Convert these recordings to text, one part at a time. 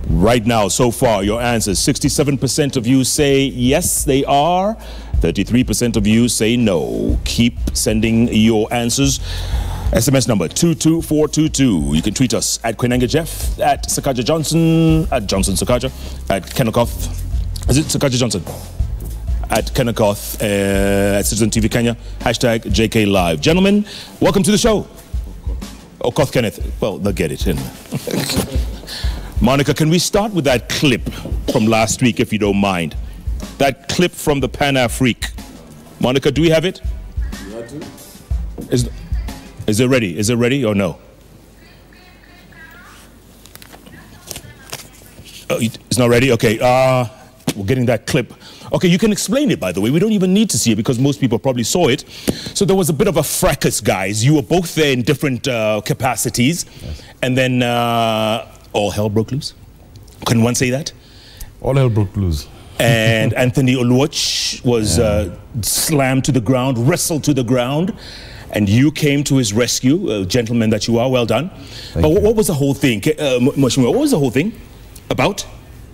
Right now, so far, your answers. 67% of you say yes, they are. 33% of you say no. Keep sending your answers. SMS number 22422. You can tweet us at Kwenanga Jeff, at Sakaja Johnson, at Johnson Sakaja, at Kennecoth. Is it Sakaja Johnson? At Kennecoth, at Citizen TV Kenya, hashtag JK Live. Gentlemen, welcome to the show. Okoth Kenneth. Well, they'll get it in. Monica, can we start with that clip from last week, if you don't mind? That clip from the Pan-Afrique. Monica, do we have it? You had to? Is it ready? Is it ready or no? It's not ready? Okay, we're getting that clip. Okay, you can explain it, by the way. We don't even need to see it because most people probably saw it. So there was a bit of a fracas, guys. You were both there in different capacities. Yes. And then all hell broke loose. Can one say that? All hell broke loose. And Anthony Oluoch was slammed to the ground, wrestled to the ground. And you came to his rescue, gentleman that you are. Well done. But what was the whole thing? Mheshimiwa, what was the whole thing about?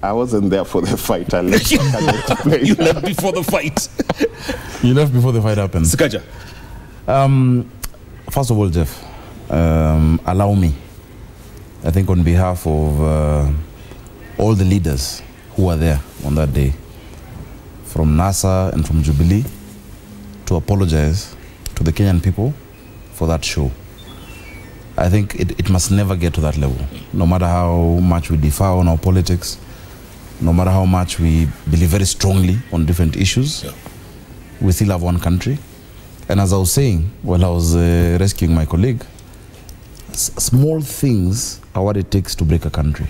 I wasn't there for the fight. I left. You left before the fight. You left before the fight happened. Sakaja. First of all, Jeff, allow me, I think on behalf of all the leaders who were there on that day, from NASA and from Jubilee, to apologize to the Kenyan people for that show. I think it must never get to that level. No matter how much we differ on our politics, no matter how much we believe very strongly on different issues, we still have one country. And as I was saying while I was rescuing my colleague, small things are what it takes to break a country.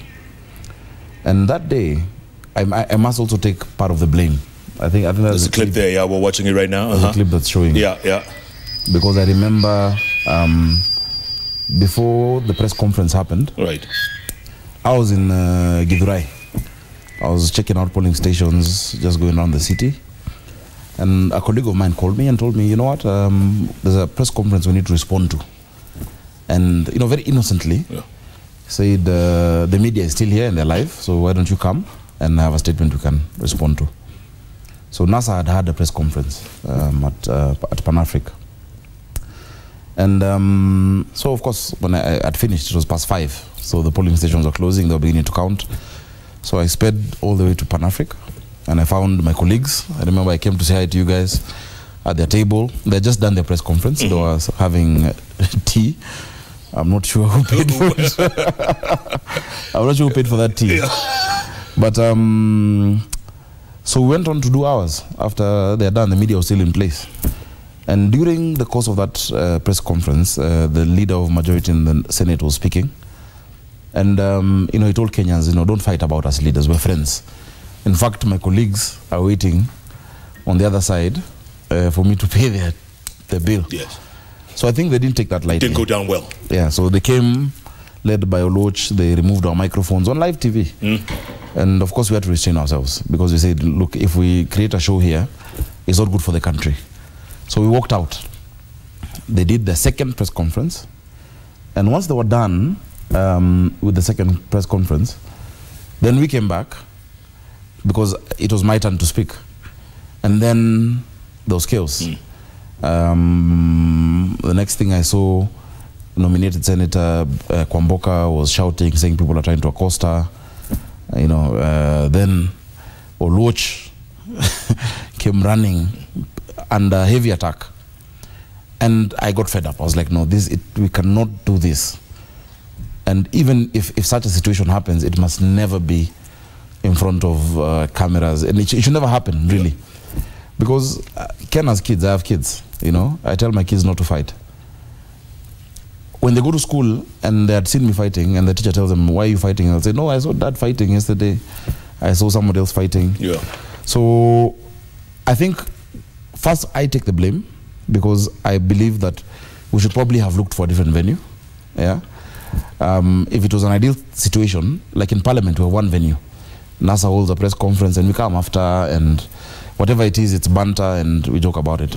And that day, I must also take part of the blame. I think there's a clip there. Yeah, we're watching it right now. There's a clip that's showing. Yeah. Because I remember before the press conference happened, right, I was in Githurai. I was checking out polling stations, just going around the city. And a colleague of mine called me and told me, you know what, there's a press conference we need to respond to. And, you know, very innocently, said, the media is still here and they're live, so why don't you come and have a statement we can respond to. So NASA had a press conference at Pan-Afrique. And so, of course, when I had finished, it was past 5. So the polling stations were closing, they were beginning to count. So I sped all the way to Pan-Afrique, and I found my colleaagues. I remember I came to say hi to you guys at their table. They had just done their press conference. They were having tea. I'm not sure who paid for it. I'm not sure who paid for that tea. But so we went on to do ours. After they had done, the media was still in place. And during the course of that press conference, the leader of majority in the Senate was speaking. And, you know, he told Kenyans, you know, don't fight about us leaders, we're friends. In fact, my colleagues are waiting on the other side for me to pay their bill. Yes. So I think they didn't take that lightly. Didn't go down well. Yeah, so they came, led by Oluoch, they removed our microphones on live TV. And of course we had to restrain ourselves because we said, look, if we create a show here, it's not good for the country. So we walked out. They did the second press conference. And once they were done with the second press conference, then we came back because it was my turn to speak. And then there was chaos. The next thing I saw, nominated Senator Kwamboka was shouting, saying people are trying to accost her. You know, then Oluoch came running under heavy attack. And I got fed up. I was like, no, we cannot do this. And even if such a situation happens, it must never be in front of cameras. And it should never happen, really. Because Ken has kids, I have kids, you know. I tell my kids not to fight. When they go to school and they had seen me fighting and the teacher tells them, why are you fighting? I'll say, no, I saw Dad fighting yesterday. I saw somebody else fighting. Yeah. So I think first I take the blame because I believe that we should probably have looked for a different venue. Yeah. If it was an ideal situation, like in Parliament, we have one venue. NASA holds a press conference and we come after, and whatever it is, it's banter and we joke about it.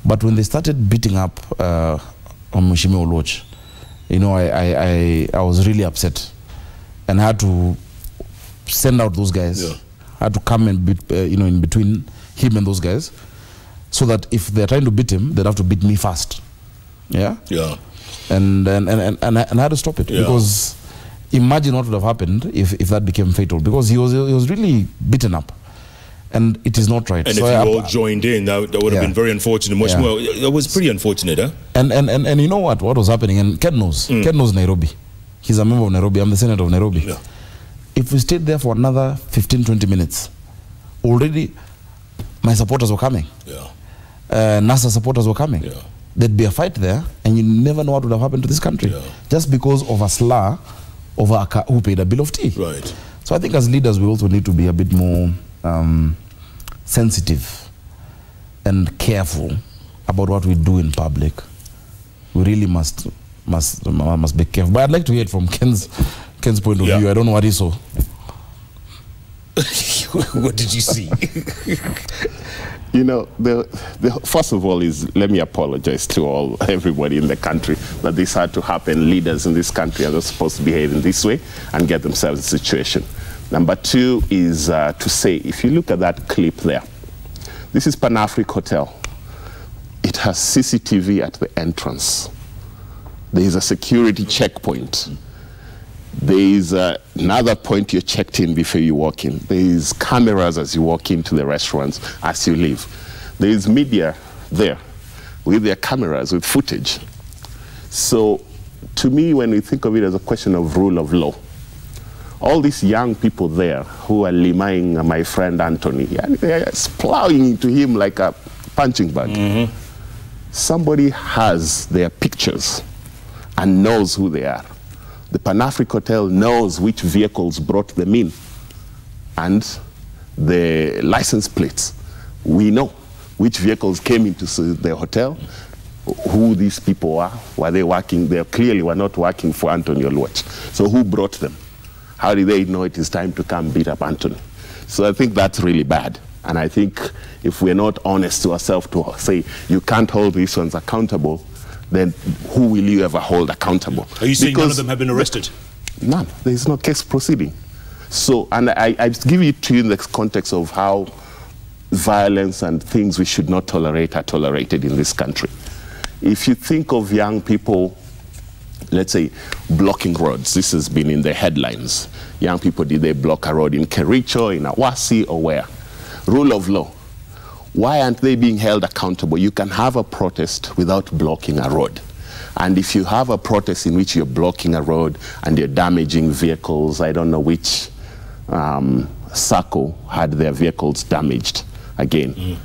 But when they started beating up Mheshimiwa Oluoch, you know, I was really upset and I had to send out those guys. Yeah. I had to come and in between him and those guys, so that if they're trying to beat him, they'd have to beat me first. Yeah. Yeah. And I had to stop it, because imagine what would have happened if that became fatal, because he was really beaten up. And it is not right. And so if you all joined in, that would have been very unfortunate. Much more. It was pretty unfortunate, huh? And you know what was happening? And Ken knows. Ken knows Nairobi. He's a member of Nairobi. I'm the senator of Nairobi. Yeah. If we stayed there for another 15, 20 minutes, already my supporters were coming. Yeah. NASA supporters were coming. Yeah. There'd be a fight there, and you never know what would have happened to this country. Yeah. Just because of a slur over who paid a bill of tea. Right. So I think as leaders, we also need to be a bit more sensitive and careful about what we do in public. We really must be careful. But I'd like to hear it from Ken's point of view. I don't know what he saw. What did you see? You know, first of all let me apologize to everybody in the country that this had to happen. Leaders in this country are not supposed to behave in this way and get themselves in a situation. Number two is to say, if you look at that clip there, this is Pan-Afric Hotel. It has CCTV at the entrance. There is a security checkpoint. There is another point you're checked in before you walk in. There is cameras as you walk into the restaurants, as you leave. There is media there with their cameras, with footage. So to me, when we think of it as a question of rule of law, all these young people there who are liming my friend Anthony, they are plowing into him like a punching bag. Somebody has their pictures and knows who they are. The Pan-Afric Hotel knows which vehicles brought them in, and the license plates. We know which vehicles came into the hotel, who these people are. Were they working? They clearly were not working for Anthony Oluoch. So who brought them? How did they know it is time to come beat up Anthony? So I think that's really bad. And I think if we're not honest to ourselves to say you can't hold these ones accountable, then who will you ever hold accountable? Are you saying none of them have been arrested? None. There is no case proceeding. So, and I give it to you in the context of how violence and things we should not tolerate are tolerated in this country. If you think of young people, let's say, blocking roads, this has been in the headlines. Young people, did they block a road in Kericho, in Awasi, or where? Rule of law. Why aren't they being held accountable? You can have a protest without blocking a road. And if you have a protest in which you're blocking a road and you're damaging vehicles, I don't know which SACCO had their vehicles damaged again.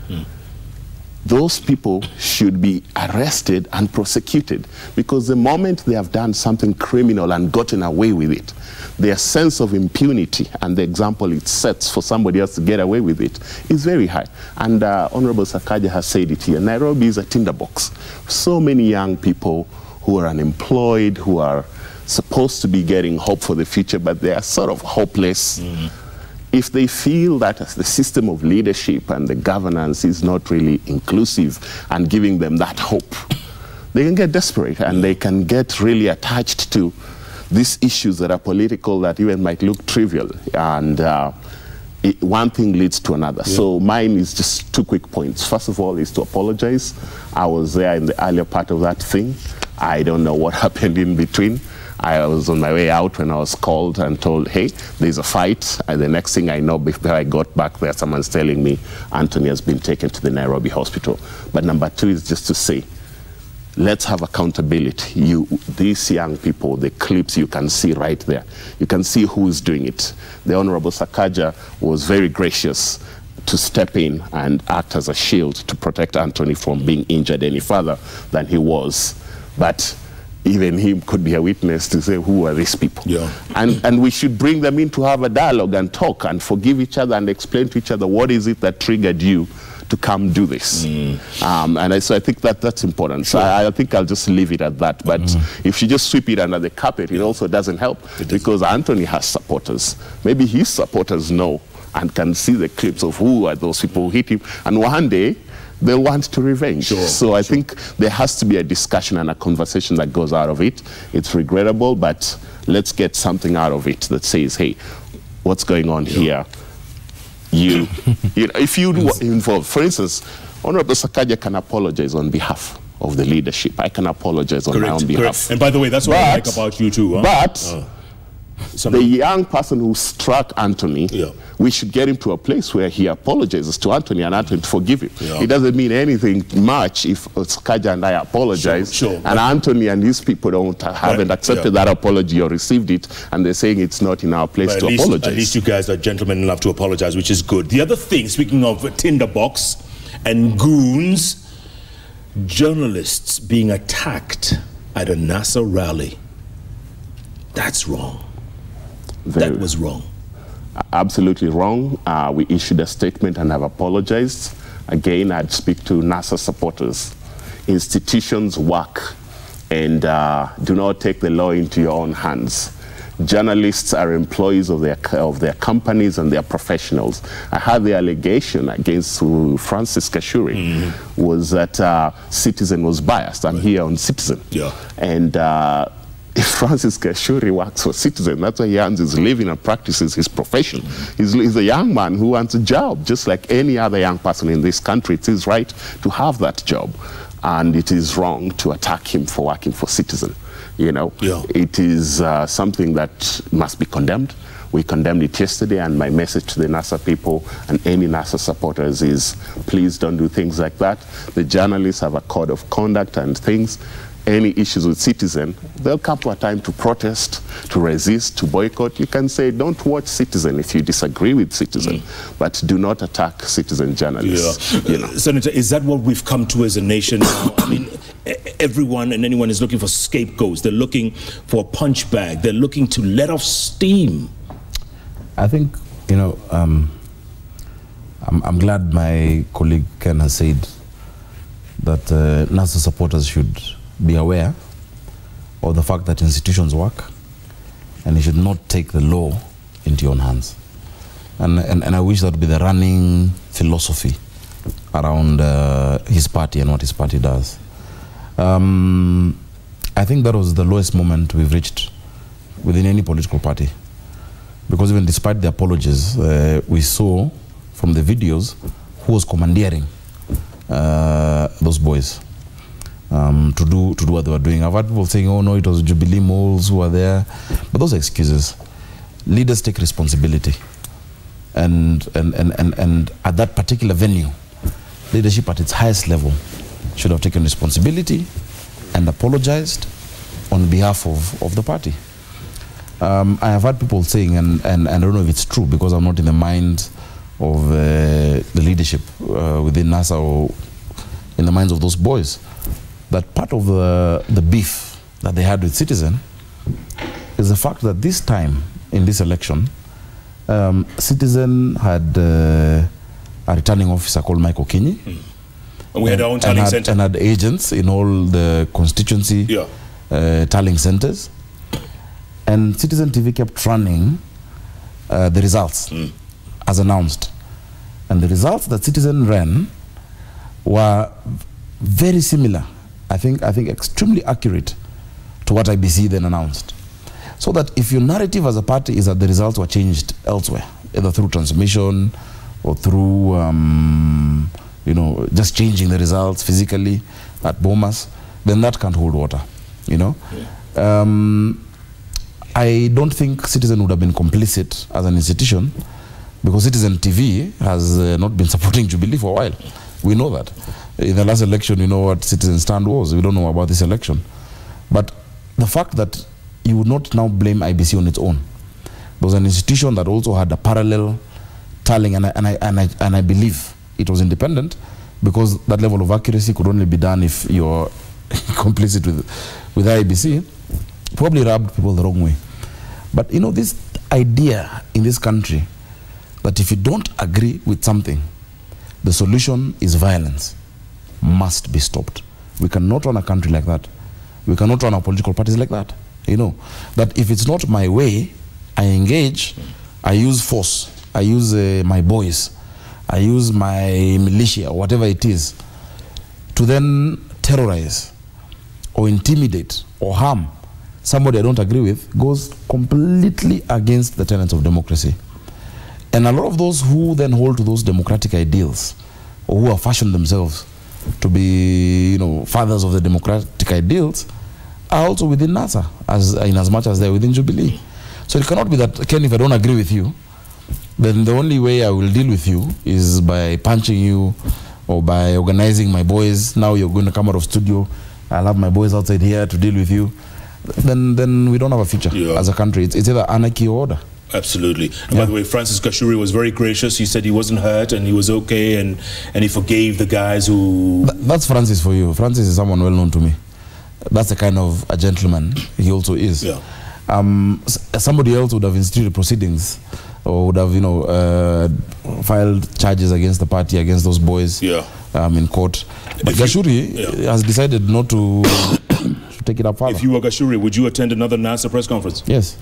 Those people should be arrested and prosecuted, because the moment they have done something criminal and gotten away with it, their sense of impunity and the example it sets for somebody else to get away with it is very high. And Honorable Sakaja has said it here. Nairobi is a tinderbox. So many young people who are unemployed, who are supposed to be getting hope for the future, but they are sort of hopeless. If they feel that the system of leadership and the governance is not really inclusive and giving them that hope, they can get desperate and they can get really attached to these issues that are political, that even might look trivial. And one thing leads to another. So mine is just two quick points. First of all is to apologize. I was there in the earlier part of that thing. I don't know what happened in between. I was on my way out when I was called and told, hey, there's a fight. And the next thing I know, before I got back there, someone's telling me Anthony has been taken to the Nairobi hospital. But number two is just to say, let's have accountability. These young people, the clips you can see right there, you can see who's doing it. The Honorable Sakaja was very gracious to step in and act as a shield to protect Anthony from being injured any further than he was. But even him could be a witness to say, who are these people? And we should bring them in to have a dialogue and talk and forgive each other and explain to each other what is it that triggered you to come do this. So I think that's important. So I think I'll just leave it at that. But if you just sweep it under the carpet, it also doesn't help, because Anthony has supporters. Maybe his supporters know and can see the clips of who are those people who hit him. And one day, they'll want to revenge. So I think there has to be a discussion and a conversation that goes out of it. It's regrettable, but let's get something out of it that says, hey, what's going on here. You know, if you involve, for instance, Honorable Sakaja can apologize on behalf of the leadership. I can apologize on my own behalf. And by the way, that's what I like about you too. Huh? But the young person who struck Anthony, we should get him to a place where he apologizes to Anthony and Anthony to forgive him. It doesn't mean anything much if Sakaja and I apologize and Anthony and his people haven't accepted that apology or received it, and they're saying it's not in our place to apologize. At least you guys are gentlemen enough to apologize, which is good. The other thing, speaking of tinderbox and goons, journalists being attacked at a NASA rally. That's wrong. That was wrong. Absolutely wrong. We issued a statement and have apologized. Again, I'd speak to NASA supporters. Institutions work, and do not take the law into your own hands. Journalists are employees of their companies and they are professionals. I had the allegation against Francis Kashuri was that Citizen was biased. I'm here on Citizen. And if Francis Kashuri works for Citizen, that's why he earns his living and practices his profession. He's a young man who wants a job, just like any other young person in this country. It's his right to have that job. And it is wrong to attack him for working for Citizen. You know, it is something that must be condemned. We condemned it yesterday, and my message to the NASA people and any NASA supporters is, please don't do things like that. The journalists have a code of conduct and things. Any issues with Citizen, there'll come to a time to protest, to resist, to boycott. You can say, don't watch Citizen if you disagree with Citizen, but do not attack Citizen journalists. You know. Senator, is that what we've come to as a nation now? I mean, everyone and anyone is looking for scapegoats. They're looking for a punch bag. They're looking to let off steam. I think, you know, I'm glad my colleague Ken has said that NASA supporters should be aware of the fact that institutions work, and you should not take the law into your own hands. And I wish that would be the running philosophy around his party and what his party does. I think that was the lowest moment we've reached within any political party, because even despite the apologies, we saw from the videos who was commandeering those boys. To do what they were doing. I've had people saying, oh no, it was Jubilee moles who were there. But those are excuses. Leaders take responsibility. And at that particular venue, leadership at its highest level should have taken responsibility and apologized on behalf of the party. I have had people saying, and I don't know if it's true because I'm not in the mind of the leadership within NASA or in the minds of those boys, that part of the beef that they had with Citizen is the fact that this time in this election, Citizen had a returning officer called Michael Kinyi. And we had our own tallying center. And had agents in all the constituency tallying centers. And Citizen TV kept running the results as announced. And the results that Citizen ran were very similar, I think extremely accurate to what IBC then announced. So that if your narrative as a party is that the results were changed elsewhere, either through transmission or through, you know, just changing the results physically at Bomas, then that can't hold water, you know. I don't think Citizen would have been complicit as an institution, because Citizen TV has not been supporting Jubilee for a while. We know that. In the last election, you know what Citizen stand was. We don't know about this election. But the fact that you would not now blame IBC on its own. There was an institution that also had a parallel tallying, and I believe it was independent, because that level of accuracy could only be done if you're complicit with IBC. Probably rubbed people the wrong way. But you know, this idea in this country that if you don't agree with something, the solution is violence, must be stopped. We cannot run a country like that. We cannot run our political parties like that. You know, that if it's not my way, I engage, I use force, I use my boys, I use my militia, or whatever it is, to then terrorize or intimidate or harm somebody I don't agree with, goes completely against the tenets of democracy. And a lot of those who then hold to those democratic ideals, or who have fashioned themselves to be, you know, fathers of the democratic ideals, are also within NASA, in as much as they're within Jubilee. So it cannot be that, Ken, if I don't agree with you, then the only way I will deal with you is by punching you, or by organizing my boys. Now you're going to come out of studio, I'll have my boys outside here to deal with you. Then we don't have a future as a country. It's either anarchy or order. Absolutely. And by the way, Francis Gashuri was very gracious. He said he wasn't hurt and he was okay, and he forgave the guys who... That's Francis for you. Francis is someone well known to me. That's the kind of a gentleman he also is. Yeah. Somebody else would have instituted proceedings, or would have, you know, filed charges against the party, against those boys in court. But Gashuri has decided not to take it up further. If you were Gashuri, would you attend another NASA press conference? Yes.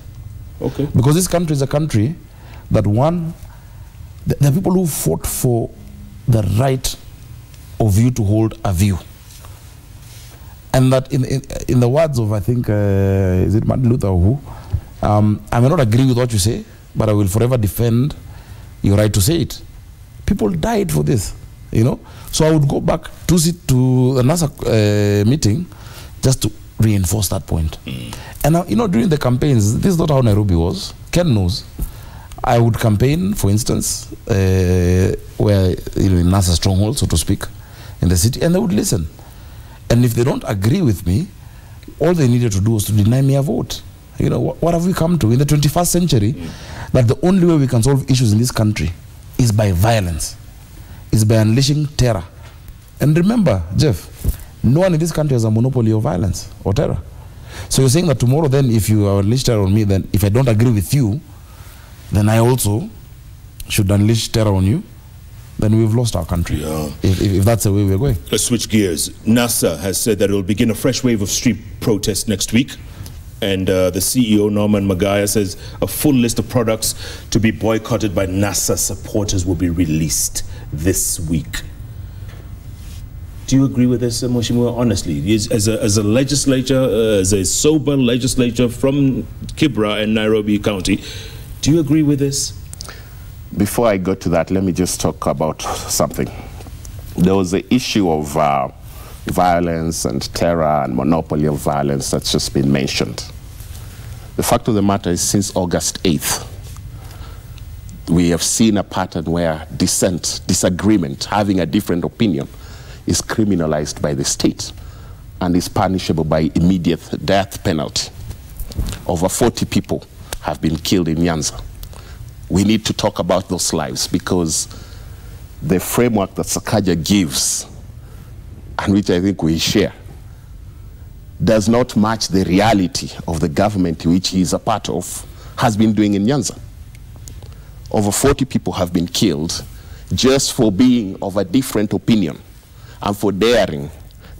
Okay. Because this country is a country that, one, there are people who fought for the right of you to hold a view. And that in the words of, I think, is it Martin Luther or who? I may not agree with what you say, but I will forever defend your right to say it. People died for this, you know. So I would go back to the NASA meeting just to reinforce that point. And you know, during the campaigns, this is not how Nairobi was. Ken knows. I would campaign, for instance, where, you know, in NASA stronghold, so to speak, in the city, and they would listen. And if they don't agree with me, all they needed to do was to deny me a vote. You know, what have we come to in the 21st century? That the only way we can solve issues in this country is by violence, is by unleashing terror. And remember, Jeff, no one in this country has a monopoly of violence or terror. So you're saying that tomorrow then, if you unleash terror on me, then if I don't agree with you, then I also should unleash terror on you? Then we've lost our country, if that's the way we're going. Let's switch gears. NASA has said that it will begin a fresh wave of street protests next week. And the CEO, Norman Magaya, says a full list of products to be boycotted by NASA supporters will be released this week. Do you agree with this, Mheshimiwa, honestly? As a legislature, as a sober legislature from Kibra and Nairobi County, do you agree with this? Before I go to that, let me just talk about something. There was the issue of violence and terror and monopoly of violence that's just been mentioned. The fact of the matter is, since August 8th, we have seen a pattern where dissent, disagreement, having a different opinion is criminalized by the state and is punishable by immediate death penalty. Over 40 people have been killed in Nyanza. We need to talk about those lives, because the framework that Sakaja gives, and which I think we share, does not match the reality of the government which he is a part of has been doing in Nyanza. Over 40 people have been killed just for being of a different opinion and for daring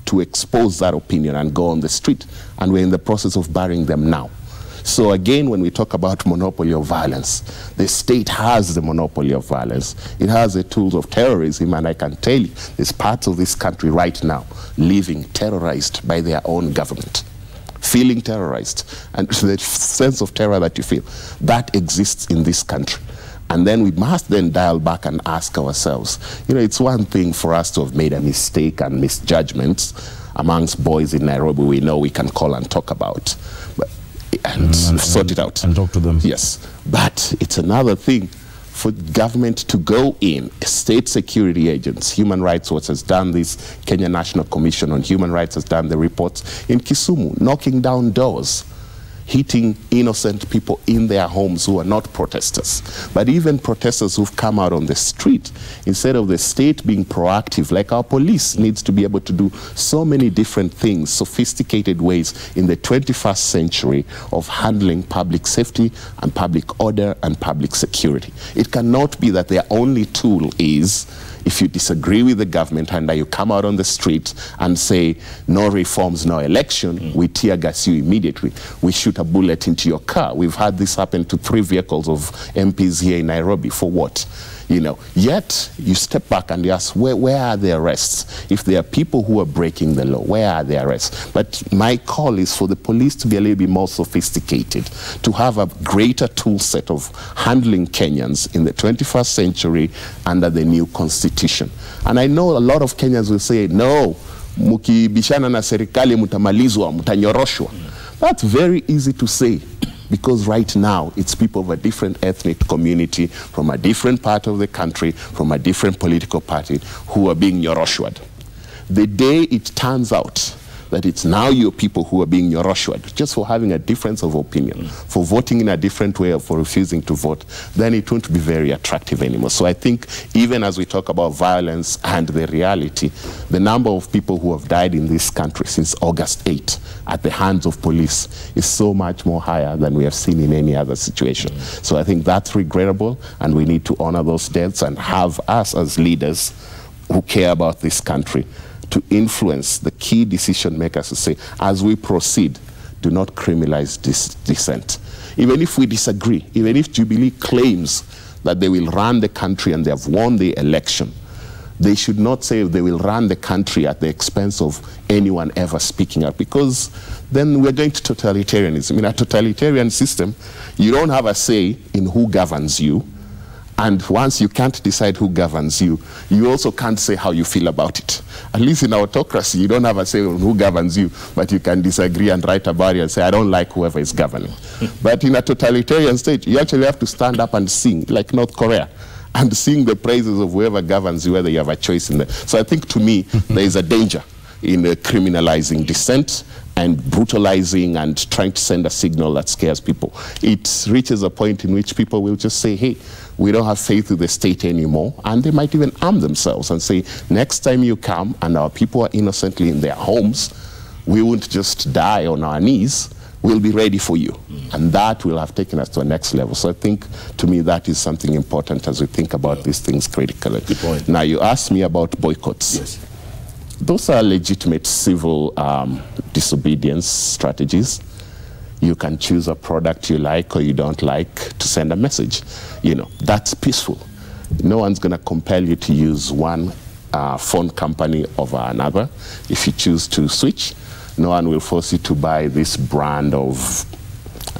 to expose that opinion and go on the street, and we're in the process of burying them now. So again, when we talk about monopoly of violence, the state has the monopoly of violence. It has the tools of terrorism, and I can tell you, there's parts of this country right now living terrorized by their own government, feeling terrorized. And the sense of terror that you feel, that exists in this country. And then we must then dial back and ask ourselves, you know, it's one thing for us to have made a mistake and misjudgments amongst boys in Nairobi we know we can call and talk about. And sort it out. And talk to them. Yes. But it's another thing for government to go in. State security agents, Human Rights Watch has done this, Kenya National Commission on Human Rights has done the reports in Kisumu, knocking down doors, hitting innocent people in their homes who are not protesters. But even protesters who've come out on the street, instead of the state being proactive, like our police needs to be able to do so many different things, sophisticated ways in the 21st century of handling public safety and public order and public security. It cannot be that their only tool is If you disagree with the government and you come out on the street and say, no reforms, no election, we tear gas you immediately. We shoot a bullet into your car. We've had this happen to 3 vehicles of MPs here in Nairobi. For what? You know, yet you step back and you ask, where are the arrests? If there are people who are breaking the law, where are the arrests? But my call is for the police to be a little bit more sophisticated, to have a greater tool set of handling Kenyans in the 21st century under the new constitution. And I know a lot of Kenyans will say, no, mukibishana na serikali mutamalizwa, mutanyoroshwa. That's very easy to say. Because right now, it's people of a different ethnic community, from a different part of the country, from a different political party, who are being nyoroshwad. The day it turns out that it's now your people who are being nyoroshwad, just for having a difference of opinion, for voting in a different way or for refusing to vote, then it won't be very attractive anymore. So I think even as we talk about violence and the reality, the number of people who have died in this country since August 8 at the hands of police is so much more higher than we have seen in any other situation. So I think that's regrettable, and we need to honor those deaths and have us as leaders who care about this country to influence the key decision makers to say, as we proceed, do not criminalize this dissent. Even if we disagree, even if Jubilee claims that they will run the country and they have won the election, they should not say they will run the country at the expense of anyone ever speaking out, because then we're going to totalitarianism. In a totalitarian system, you don't have a say in who governs you. And once you can't decide who governs you, you also can't say how you feel about it. At least in autocracy, you don't have a say on who governs you, but you can disagree and write about it and say, I don't like whoever is governing. But in a totalitarian state, you actually have to stand up and sing, like North Korea, and sing the praises of whoever governs you, whether you have a choice in there. So I think, to me, there is a danger in criminalizing dissent and brutalizing and trying to send a signal that scares people. It reaches a point in which people will just say, hey, we don't have faith in the state anymore, and they might even arm themselves and say, next time you come and our people are innocently in their homes, we won't just die on our knees, we'll be ready for you. And that will have taken us to a next level. So I think, to me, that is something important as we think about these things critically. Good point. Now, you asked me about boycotts. Yes. Those are legitimate civil disobedience strategies. You can choose a product you like or you don't like to send a message. You know, that's peaceful. No one's going to compel you to use one phone company over another. If you choose to switch, no one will force you to buy this brand of,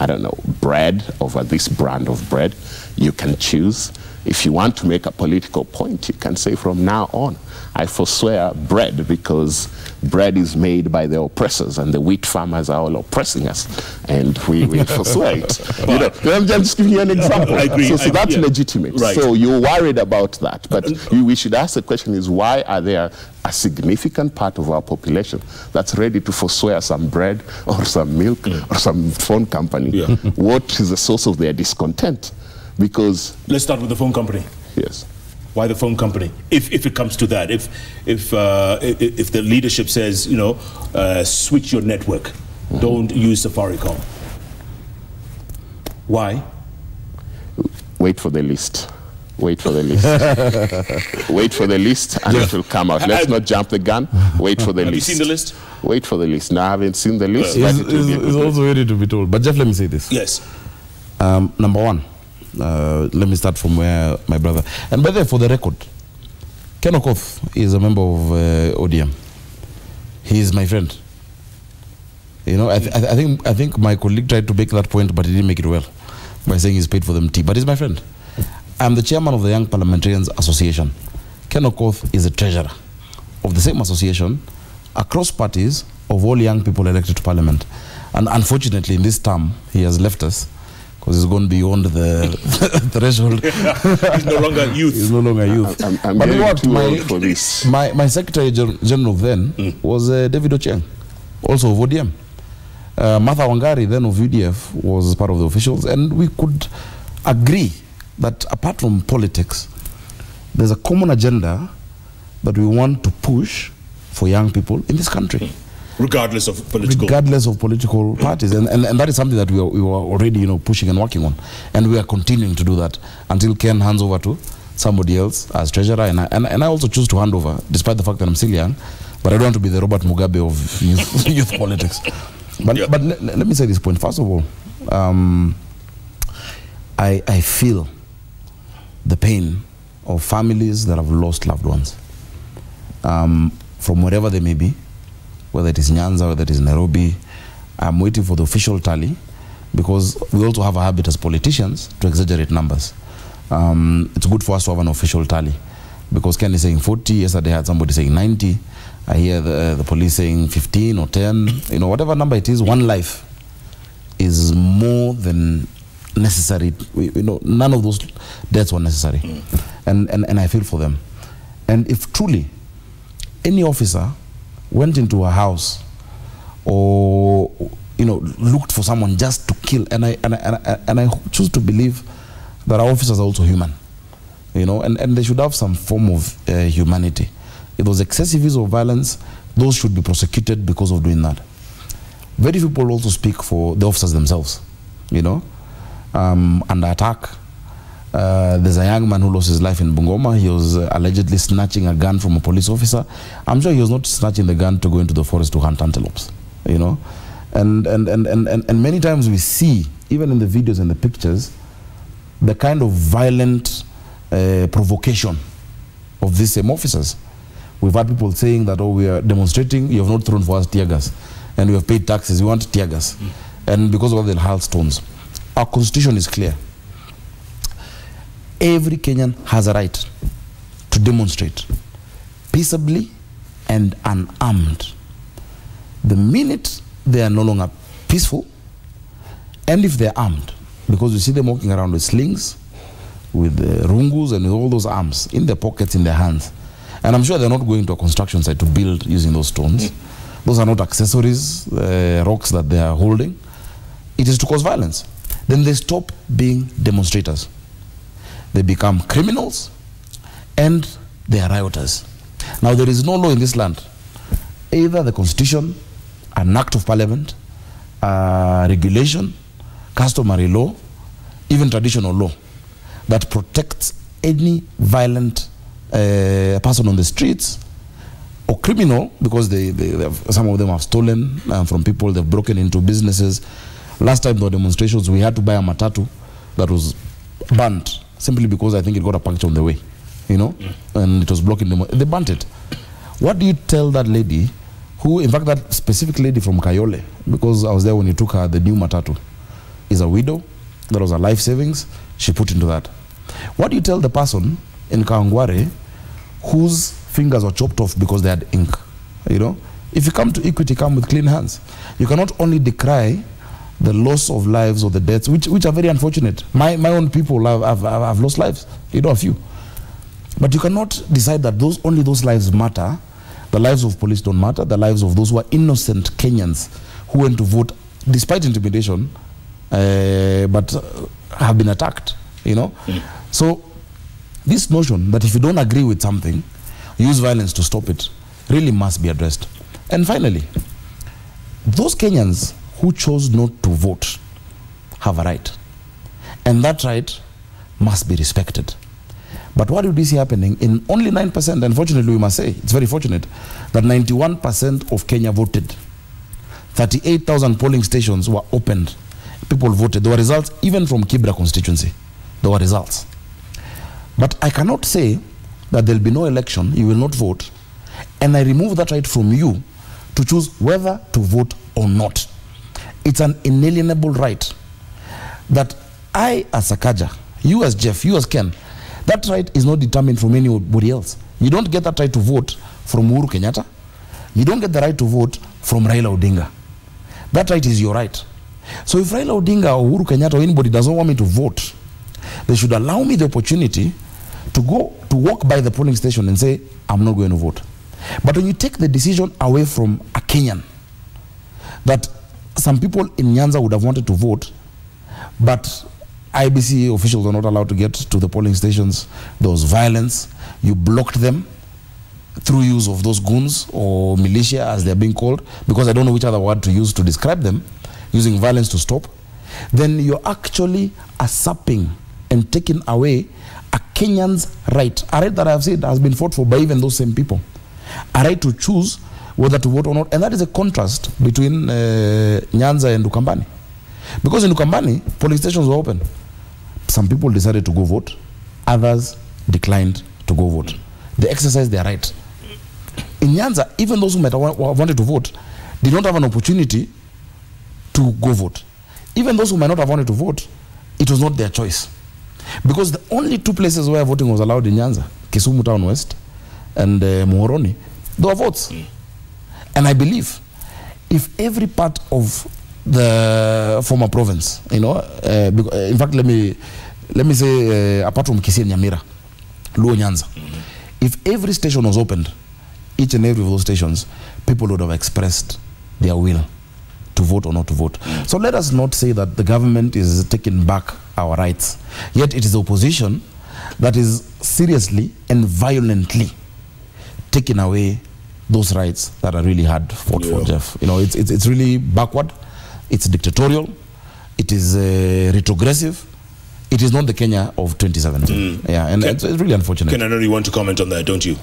I don't know, bread over this brand of bread. You can choose. If you want to make a political point, you can say, from now on, I forswear bread, because bread is made by the oppressors and the wheat farmers are all oppressing us, and we forswear it. You know, I'm just giving you an example. I agree. So that's legitimate. Right. So you're worried about that. But we should ask the question is, why are there a significant part of our population that's ready to forswear some bread or some milk or some phone company? Yeah. What is the source of their discontent? Because... Let's start with the phone company. Yes. Why the phone company? If it comes to that, if the leadership says, you know, switch your network, don't use Safaricom. Why? Wait for the list. Wait for the list. Wait for the list, and it will come out. Let's not jump the gun. Wait for the list. Have you seen the list? Wait for the list. No, I haven't seen the list. It's also ready to be told. But Jeff, let me say this. Yes. Number one, let me start from where my brother, and by the way, for the record, Ken Okoth is a member of ODM. He is my friend. You know, I think my colleague tried to make that point, but he didn't make it well by saying he's paid for them tea. But he's my friend. I'm the chairman of the Young Parliamentarians Association. Ken Okoth is the treasurer of the same association across parties of all young people elected to parliament. And unfortunately, in this term, he has left us, because he's gone beyond the threshold. He's no longer youth. He's no longer youth. I'm but getting what too old for this. My Secretary General then was David Ochieng, also of ODM. Martha Wangari, then of UDF, was part of the officials, and we could agree that apart from politics, there's a common agenda that we want to push for young people in this country. Regardless of political... Regardless of political parties. And that is something that we were already, you know, pushing and working on. And we are continuing to do that until Ken hands over to somebody else as treasurer, and I also choose to hand over, despite the fact that I'm still young, but I don't want to be the Robert Mugabe of youth politics. But, but let me say this point. First of all, I feel the pain of families that have lost loved ones, from wherever they may be, whether it is Nyanza, whether it is Nairobi. I'm waiting for the official tally, because we also have a habit as politicians to exaggerate numbers. It's good for us to have an official tally, because Ken is saying 40, yesterday I had somebody saying 90, I hear the police saying 15 or 10, you know, whatever number it is, one life is more than necessary. You know, none of those deaths were necessary. And I feel for them. And if truly any officer went into a house or, you know, looked for someone just to kill, and I choose to believe that our officers are also human, you know, and they should have some form of humanity. If those excessive use of violence, those should be prosecuted because of doing that. Very few people also speak for the officers themselves, you know. Under attack, there's a young man who lost his life in Bungoma. He was allegedly snatching a gun from a police officer. I'm sure he was not snatching the gun to go into the forest to hunt antelopes, you know. And many times we see, even in the videos and the pictures, the kind of violent provocation of these same officers. We've had people saying that, oh, we are demonstrating, you have not thrown for us tear gas, and we have paid taxes, we want tear gas. And because of the hurl stones. Our constitution is clear. Every Kenyan has a right to demonstrate peaceably and unarmed. The minute they are no longer peaceful, and if they're armed, because you see them walking around with slings, with rungus and with all those arms in their pockets, in their hands. And I'm sure they're not going to a construction site to build using those stones. Those are not accessories, rocks that they are holding. It is to cause violence. Then they stop being demonstrators. They become criminals and they are rioters. Now, there is no law in this land, either the constitution, an act of parliament, regulation, customary law, even traditional law, that protects any violent person on the streets or criminal, because some of them have stolen from people, they've broken into businesses. Last time there were demonstrations, we had to buy a matatu that was burnt simply because I think it got a puncture on the way, you know, and it was blocking them. They burnt it. What do you tell that lady who, in fact, that specific lady from Kayole, because I was there when you took her, the new matatu, is a widow. That was her life savings. She put into that. What do you tell the person in Kawangware whose fingers were chopped off because they had ink? You know, if you come to Equity, come with clean hands. You cannot only decry the loss of lives or the deaths, which are very unfortunate. My own people have lost lives, you know, a few. But you cannot decide that only those lives matter. The lives of police don't matter. The lives of those who are innocent Kenyans who went to vote despite intimidation, but have been attacked, you know. So this notion that if you don't agree with something, use violence to stop it, really must be addressed. And finally, those Kenyans who chose not to vote have a right, and that right must be respected. But what would we see happening in only 9%? Unfortunately, we must say, it's very fortunate that 91% of Kenya voted. 38,000 polling stations were opened. People voted. There were results even from Kibra constituency. There were results. But I cannot say that there will be no election, you will not vote, and I remove that right from you to choose whether to vote or not. It's an inalienable right that I, as Sakaja, you as Jeff, you as Ken, that right is not determined from anybody else. You don't get that right to vote from Uhuru Kenyatta. You don't get the right to vote from Raila Odinga. That right is your right. So if Raila Odinga or Uhuru Kenyatta or anybody doesn't want me to vote, they should allow me the opportunity to go to walk by the polling station and say, I'm not going to vote. But when you take the decision away from a Kenyan, that some people in Nyanza would have wanted to vote, but IBC officials are not allowed to get to the polling stations. There was violence. You blocked them through use of those goons or militia, as they're being called, because I don't know which other word to use to describe them, using violence to stop. Then you're actually usurping and taking away a Kenyan's right, a right that I have said has been fought for by even those same people, a right to choose whether to vote or not. And that is a contrast between Nyanza and Ukambani. Because in Ukambani, polling stations were open. Some people decided to go vote, others declined to go vote. They exercised their right. In Nyanza, even those who might have wanted to vote did not have an opportunity to go vote. Even those who might not have wanted to vote, it was not their choice. Because the only two places where voting was allowed in Nyanza, Kisumu Town West and Muhoroni, there were votes. And I believe if every part of the former province, you know, in fact, let me say, apart from Kisii and Nyamira, Luo Nyanza, if every station was opened, each and every of those stations, people would have expressed their will to vote or not to vote. So let us not say that the government is taking back our rights. Yet it is the opposition that is seriously and violently taking away those rights that are really hard fought for, Jeff. You know, it's really backward. It's dictatorial. It is retrogressive. It is not the Kenya of 2017. Yeah, and it's really unfortunate. Ken, I know you want to comment on that, don't you?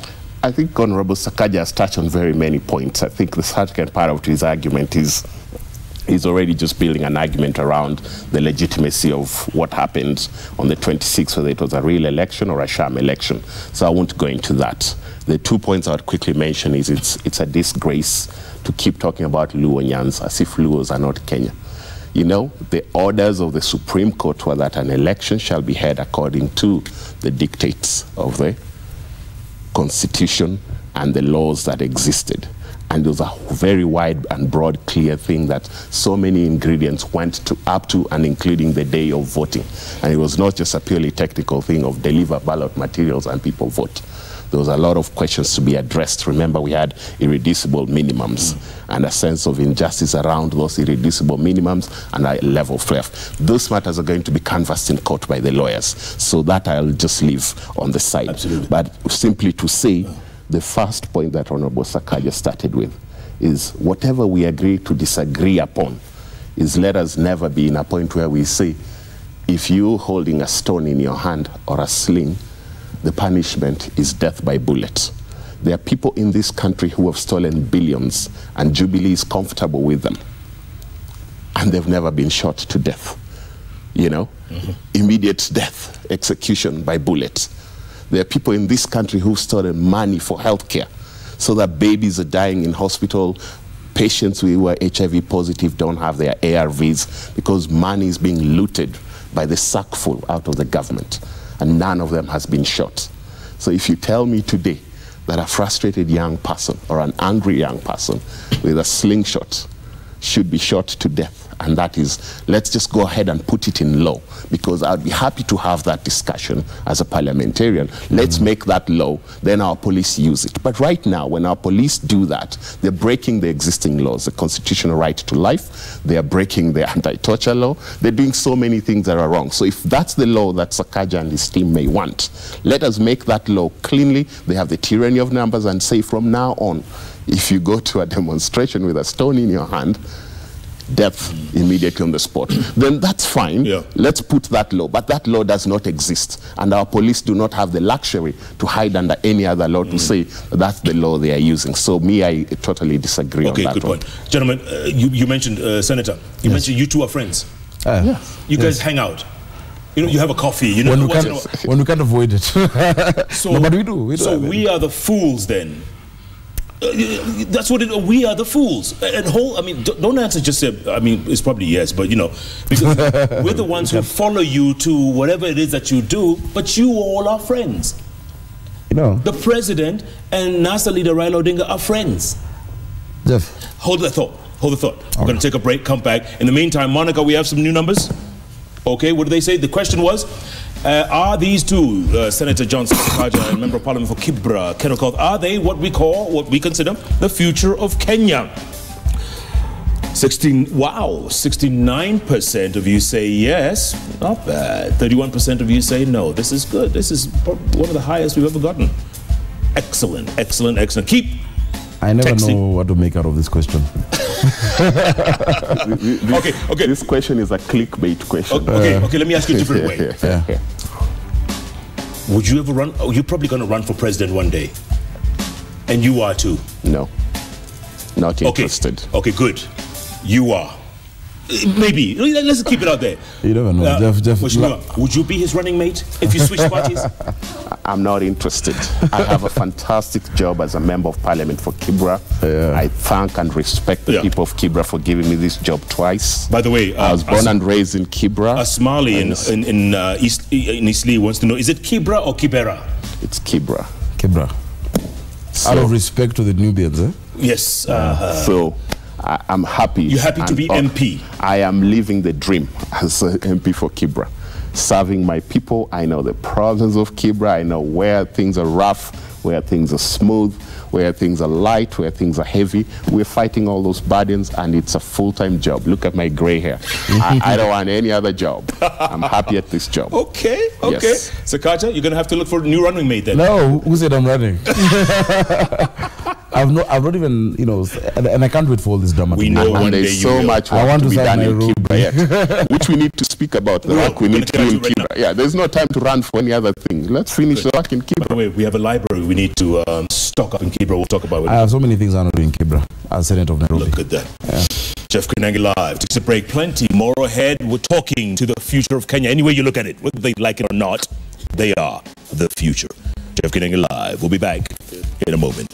I think Honorable Sakaja has touched on very many points. I think the second part of his argument is he's already just building an argument around the legitimacy of what happened on the 26th, whether it was a real election or a sham election. So I won't go into that. The 2 points I would quickly mention is it's a disgrace to keep talking about Luo Nyanza as if Luos are not Kenya. You know, the orders of the Supreme Court were that an election shall be held according to the dictates of the Constitution and the laws that existed. And it was a very wide and broad, clear thing that so many ingredients went to up to and including the day of voting. And it was not just a purely technical thing of deliver ballot materials and people vote. There was a lot of questions to be addressed. Remember, we had irreducible minimums and a sense of injustice around those irreducible minimums and a level of theft. Those matters are going to be canvassed in court by the lawyers. So that I'll just leave on the side. Absolutely. But simply to say, the first point that Honorable Sakaja started with is whatever we agree to disagree upon is let us never be in a point where we say, if you're holding a stone in your hand or a sling, the punishment is death by bullet. There are people in this country who have stolen billions and Jubilee is comfortable with them. And they've never been shot to death. You know, immediate death, execution by bullet. There are people in this country who've stolen money for healthcare so that babies are dying in hospital. Patients who are HIV positive don't have their ARVs because money is being looted by the sackful out of the government. And none of them has been shot. So if you tell me today that a frustrated young person or an angry young person with a slingshot should be shot to death, and that is, let's just go ahead and put it in law, because I'd be happy to have that discussion as a parliamentarian. Let's make that law, then our police use it. But right now, when our police do that, they're breaking the existing laws, the constitutional right to life, they are breaking the anti-torture law, they're doing so many things that are wrong. So if that's the law that Sakaja and his team may want, let us make that law cleanly. They have the tyranny of numbers and say from now on, if you go to a demonstration with a stone in your hand, death immediately on the spot, then that's fine. Let's put that law. But that law does not exist. And our police do not have the luxury to hide under any other law to say that's the law they are using. So me, I totally disagree on that. Okay, good point. Gentlemen, you mentioned, Senator, you mentioned you two are friends. You guys hang out. You know, you have a coffee. You know, when we can't avoid it. So, no, but we do. So we are the fools then. That's what we are the fools. And I mean, don't answer just say, I mean, it's probably yes, but you know, because we're the ones who follow you to whatever it is that you do, but you all are friends. You know, the president and NASA leader Raila Odinga are friends. Jeff, hold the thought. Hold the thought. We're going to take a break, come back. In the meantime, Monica, we have some new numbers. Okay, what do they say? The question was, are these two, Senator Johnson Sakaja and Member of Parliament for Kibra, Kenokot, are they what we consider the future of Kenya? 69% of you say yes, not bad. 31% of you say no. This is good. This is one of the highest we've ever gotten. Excellent, excellent, excellent. Keep I never know what to make out of this question. Okay. This question is a clickbait question. Okay, let me ask you a different way. Would you ever run? Oh, you're probably going to run for president one day. And you are too. No. Not interested. Okay, good. You are. Maybe. Let's keep it out there. You never know. Jeff, would you be his running mate if you switch parties? I'm not interested. I have a fantastic job as a member of parliament for Kibra. Yeah. I thank and respect the people of Kibra for giving me this job twice. By the way, I was born and raised in Kibra. Asmali in East Lee wants to know, is it Kibra or Kibera? It's Kibra. Kibra. So, out of respect to the Nubians, eh? Yes. So I'm happy. You're happy to be MP? I am living the dream as an MP for Kibra. Serving my people, I know the problems of Kibra, I know where things are rough, where things are smooth, where things are light, where things are heavy. We're fighting all those burdens, and it's a full-time job. Look at my gray hair. I don't want any other job. I'm happy at this job. Okay. Yes. Sakata, you're going to have to look for a new running mate then. No, who said I'm running? I've not even, and I can't wait for all this drama. We know one day there's so much work to be done in Kibra yet, which we need to speak about. The work we need to do in Kibra. Yeah, there's no time to run for any other thing. Let's finish the work in Kibra. By the way, we have a library we need to stock up in Kibra. We'll talk about it. I have so many things I want to do in Kibra as Senator of Nairobi. Look at that. Yeah. Jeff Kenyan live. Takes a break. Plenty more ahead. We're talking to the future of Kenya. Any way you look at it, whether they like it or not, they are the future. Jeff Kenyan live. We'll be back in a moment.